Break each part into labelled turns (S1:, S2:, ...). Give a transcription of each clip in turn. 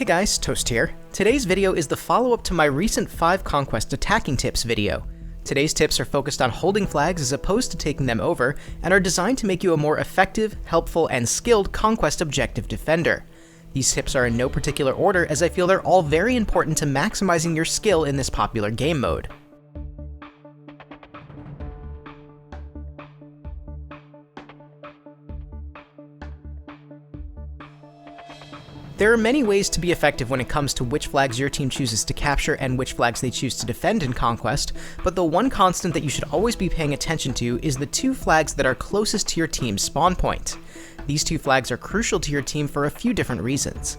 S1: Hey guys, Toast here. Today's video is the follow-up to my recent 5 Conquest attacking tips video. Today's tips are focused on holding flags as opposed to taking them over, and are designed to make you a more effective, helpful, and skilled Conquest objective defender. These tips are in no particular order, as I feel they're all very important to maximizing your skill in this popular game mode. There are many ways to be effective when it comes to which flags your team chooses to capture and which flags they choose to defend in Conquest, but the one constant that you should always be paying attention to is the 2 flags that are closest to your team's spawn point. These 2 flags are crucial to your team for a few different reasons.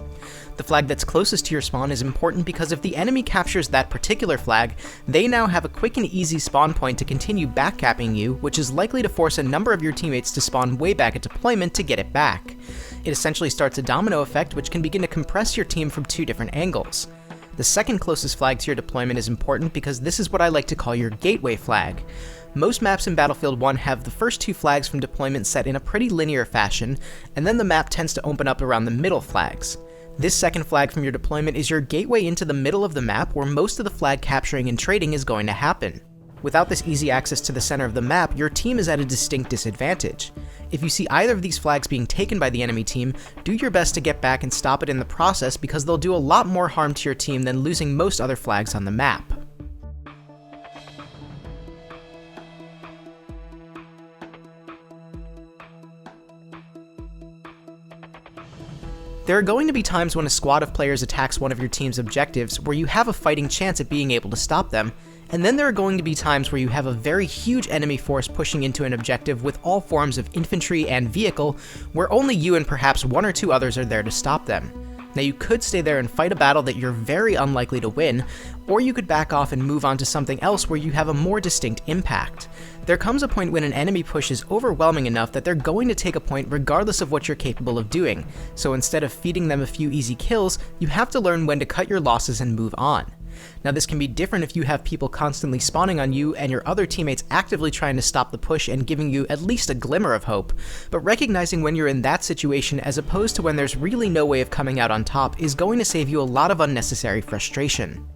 S1: The flag that's closest to your spawn is important because if the enemy captures that particular flag, they now have a quick and easy spawn point to continue backcapping you, which is likely to force a number of your teammates to spawn way back at deployment to get it back. It essentially starts a domino effect which can begin to compress your team from 2 different angles. The second closest flag to your deployment is important because this is what I like to call your gateway flag. Most maps in Battlefield 1 have the first 2 flags from deployment set in a pretty linear fashion, and then the map tends to open up around the middle flags. This second flag from your deployment is your gateway into the middle of the map where most of the flag capturing and trading is going to happen. Without this easy access to the center of the map, your team is at a distinct disadvantage. If you see either of these flags being taken by the enemy team, do your best to get back and stop it in the process because they'll do a lot more harm to your team than losing most other flags on the map. There are going to be times when a squad of players attacks one of your team's objectives where you have a fighting chance at being able to stop them, and then there are going to be times where you have a very huge enemy force pushing into an objective with all forms of infantry and vehicle, where only you and perhaps 1 or 2 others are there to stop them. Now you could stay there and fight a battle that you're very unlikely to win, or you could back off and move on to something else where you have a more distinct impact. There comes a point when an enemy push is overwhelming enough that they're going to take a point regardless of what you're capable of doing, so instead of feeding them a few easy kills, you have to learn when to cut your losses and move on. Now this can be different if you have people constantly spawning on you and your other teammates actively trying to stop the push and giving you at least a glimmer of hope, but recognizing when you're in that situation as opposed to when there's really no way of coming out on top is going to save you a lot of unnecessary frustration.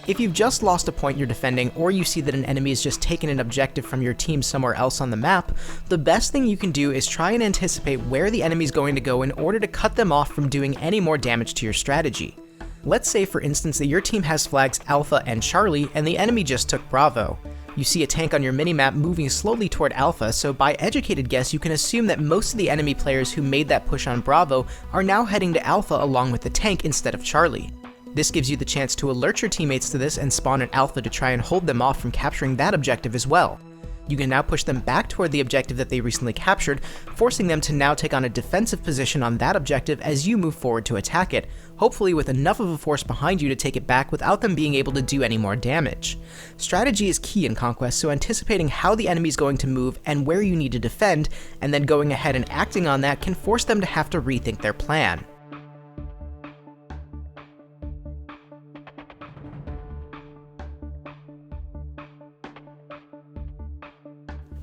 S1: If you've just lost a point you're defending, or you see that an enemy has just taken an objective from your team somewhere else on the map, the best thing you can do is try and anticipate where the enemy's going to go in order to cut them off from doing any more damage to your strategy. Let's say for instance that your team has flags Alpha and Charlie, and the enemy just took Bravo. You see a tank on your minimap moving slowly toward Alpha, so by educated guess you can assume that most of the enemy players who made that push on Bravo are now heading to Alpha along with the tank instead of Charlie. This gives you the chance to alert your teammates to this and spawn an Alpha to try and hold them off from capturing that objective as well. You can now push them back toward the objective that they recently captured, forcing them to now take on a defensive position on that objective as you move forward to attack it, hopefully with enough of a force behind you to take it back without them being able to do any more damage. Strategy is key in Conquest, so anticipating how the enemy is going to move and where you need to defend, and then going ahead and acting on that can force them to have to rethink their plan.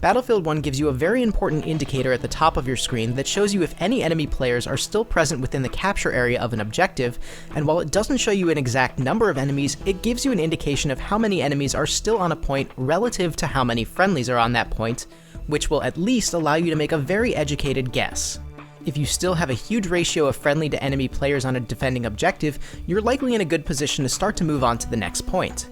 S1: Battlefield 1 gives you a very important indicator at the top of your screen that shows you if any enemy players are still present within the capture area of an objective, and while it doesn't show you an exact number of enemies, it gives you an indication of how many enemies are still on a point relative to how many friendlies are on that point, which will at least allow you to make a very educated guess. If you still have a huge ratio of friendly to enemy players on a defending objective, you're likely in a good position to start to move on to the next point.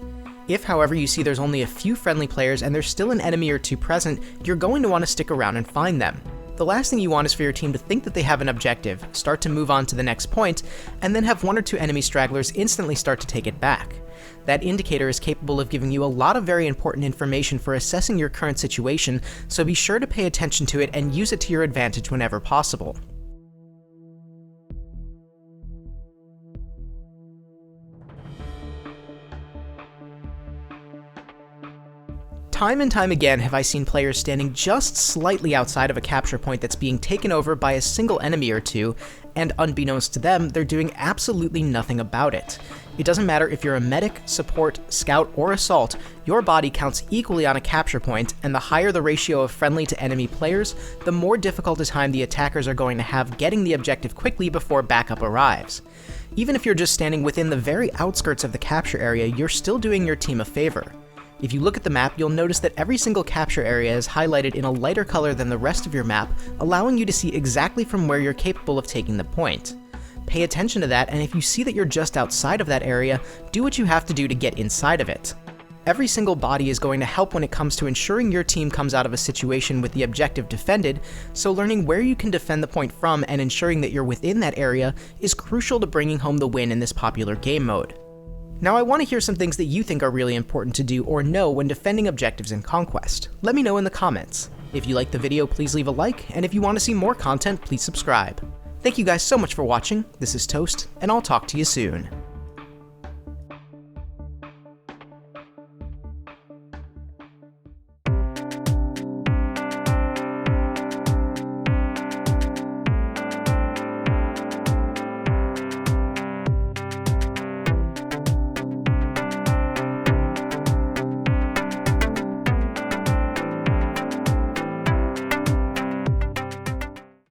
S1: If, however, you see there's only a few friendly players and there's still an enemy or 2 present, you're going to want to stick around and find them. The last thing you want is for your team to think that they have an objective, start to move on to the next point, and then have 1 or 2 enemy stragglers instantly start to take it back. That indicator is capable of giving you a lot of very important information for assessing your current situation, so be sure to pay attention to it and use it to your advantage whenever possible. Time and time again have I seen players standing just slightly outside of a capture point that's being taken over by a single enemy or 2, and unbeknownst to them, they're doing absolutely nothing about it. It doesn't matter if you're a medic, support, scout, or assault, your body counts equally on a capture point, and the higher the ratio of friendly to enemy players, the more difficult a time the attackers are going to have getting the objective quickly before backup arrives. Even if you're just standing within the very outskirts of the capture area, you're still doing your team a favor. If you look at the map, you'll notice that every single capture area is highlighted in a lighter color than the rest of your map, allowing you to see exactly from where you're capable of taking the point. Pay attention to that, and if you see that you're just outside of that area, do what you have to do to get inside of it. Every single body is going to help when it comes to ensuring your team comes out of a situation with the objective defended, so learning where you can defend the point from and ensuring that you're within that area is crucial to bringing home the win in this popular game mode. Now I want to hear some things that you think are really important to do or know when defending objectives in Conquest. Let me know in the comments. If you liked the video, please leave a like, and if you want to see more content, please subscribe. Thank you guys so much for watching. This is Toast, and I'll talk to you soon.